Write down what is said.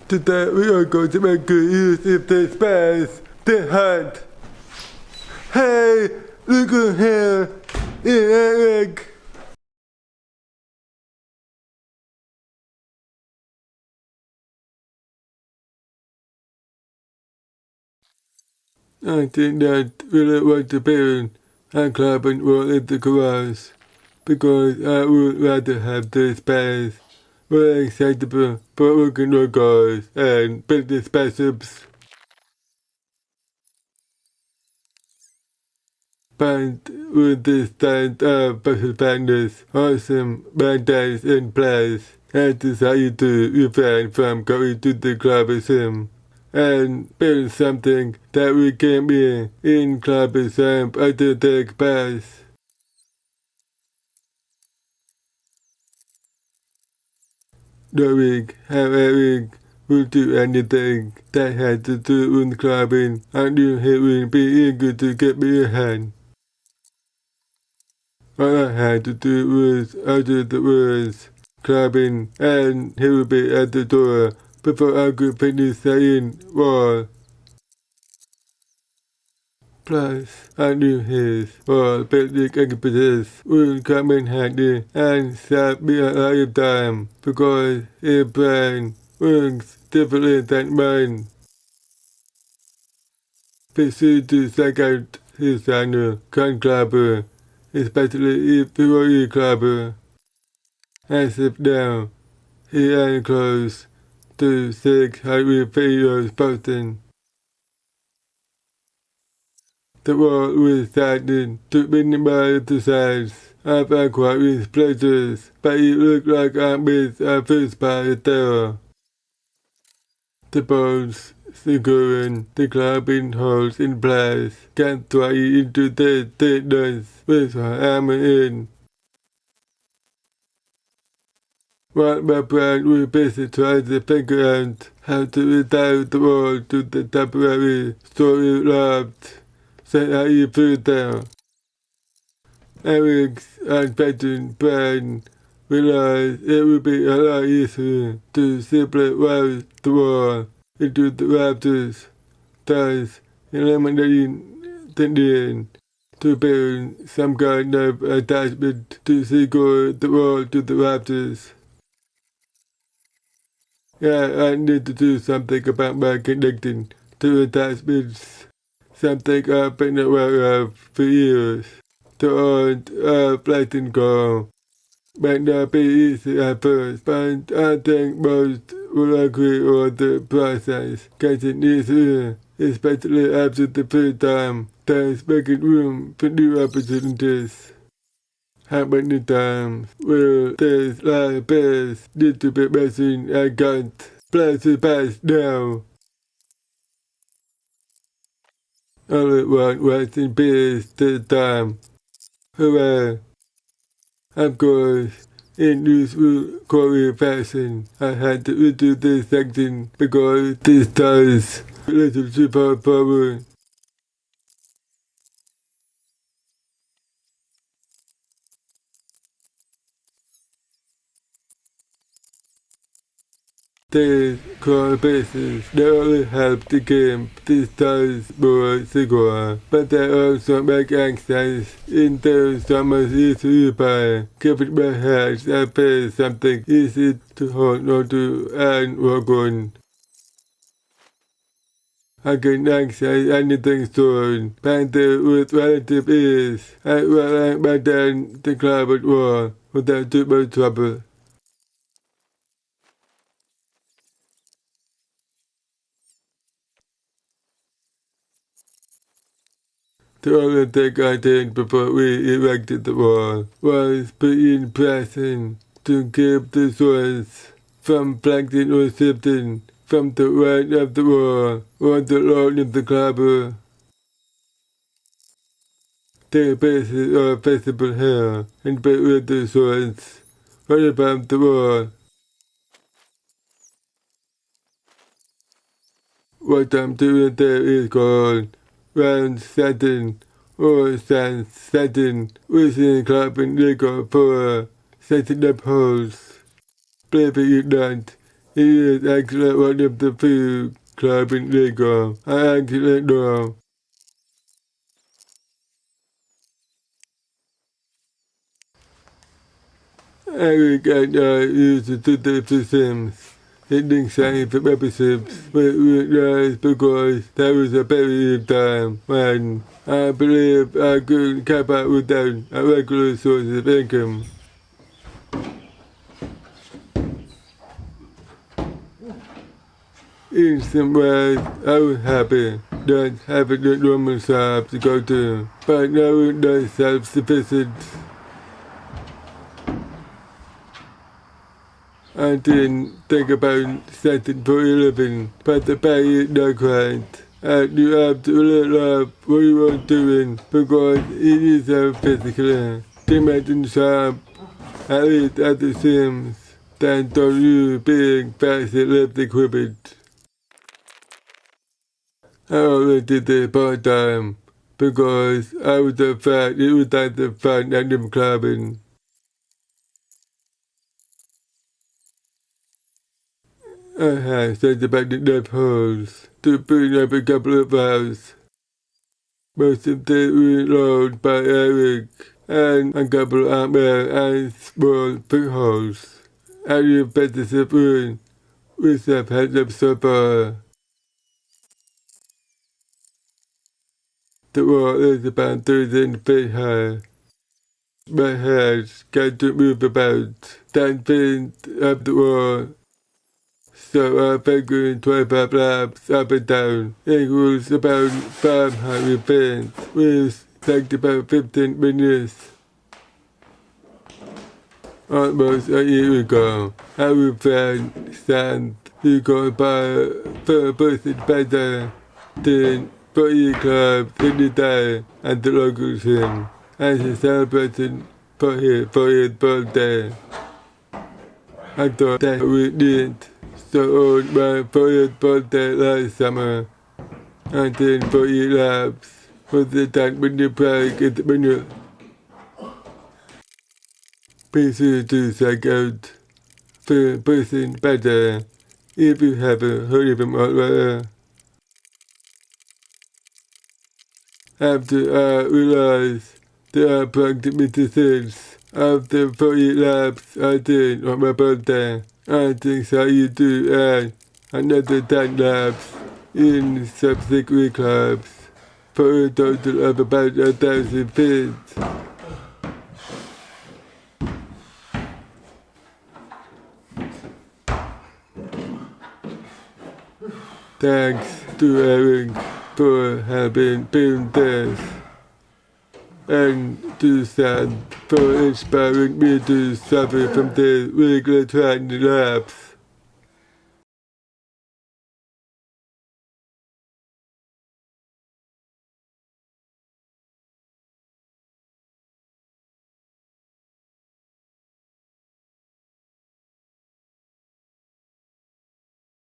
Today we are going to make good use of the space to hunt. Hey, look at here, Eric. I think that we don't want to build a carbon wall in the garage because I would rather have the space more acceptable for working workers and business spaceships. But with this stand of special partners, awesome band-aids in place, I decided to refrain from going to the Clubber Sim and build something that we can be in Clubber Sim until take place. Knowing how Eric will do anything that has to do with clubbing, I knew he would be eager to get me a hand. All I had to do was utter the words clubbing and he would be at the door before I could finish saying wall. Plus, I knew his wall building expertise would come in handy and save me a lot of time because his brain works differently than mine. Proceed to check out his channel, Con Clubber, especially if you are a clubber. As of now, he is close to 600 videos posted. The wall was starting to minimize the size of aquarius pleasures, but it looked like armies of fish by terror. The bones securing the clubbing holes in place can try into the thickness with her armor in. While my brain was busy trying to figure out how to retire the wall to the temporary storage loft, so I flew down. Eric's unpatterned brain realized it would be a lot easier to simply weld the wall into the rafters, thus eliminating the need to build some kind of attachment to secure the wall to the rafters. Yeah, I need to do something about my connecting to attachments, something I've been aware of for years. To own a Platinum Goal might not be easy at first, but I think most will agree on the process getting easier, especially after the first time, thus making room for new opportunities. How many times will this last piece need to be missing and got plastic pass now? Only one wasting piece this time. Hooray! Of course, in usual Korean fashion, I had to redo this section because this does a little too far forward. These core pieces not only help the game this does more secure, but they also make access into some easy by giving my hands and face something easy to hold onto and work on. I can access anything stored, painted with relative ease, as well as maintain the climate wall without too much trouble. The only thing I did before we erected the wall was put in pressing to keep the source from flexing or shifting from the right of the wall or the left of the clubber. The pieces are visible here and put with the source right above the wall. What I'm doing there is called round setting or sand setting, using carbon nickel for setting up holes. Believe it or not, He is actually one of the few clubs in Lego. I actually know. Eric and I used to do the Sims. Hitting signs for episodes, but we realized because that was a period of time when I believe I couldn't keep up without a regular source of income. In some ways, I was happy not having a normal job to go to, but now I'm not self-sufficient. I didn't think about something for a living, but the pay is not quite. And you have to really love what you are doing because it is a physically demanding job, at least at the Sims, than to you being fast at lift equipment. I only did it part-time because I was afraid it was like the fun at the clubbing. I had sent about enough holes to bring up a couple of hours. Most of them were loaned by Eric and a couple of and small footholds. I knew better support which I've had them so far. The wall is about 13 feet high. My hands got to move about 10 feet up the wall. So I figured 25 laps up and down equals about 500 feet, which takes about 15 minutes. Almost a year ago, I would find sand because by per-person better than 40 clubs in the day at the local gym as a celebration for his birthday. I thought that we did. So on my 40th birthday last summer, I did 40 laps with the tank when you break at the minute. Be sure to check out the person better if you haven't heard of him already. After I realized the approximate of the 40 laps I did on my birthday, I think I used to add another 10 laps in subsequent clubs for a total of about 1,000 feet. Thanks to Eric for helping build this, and to Sam for inspiring me to suffer from the regular training laps.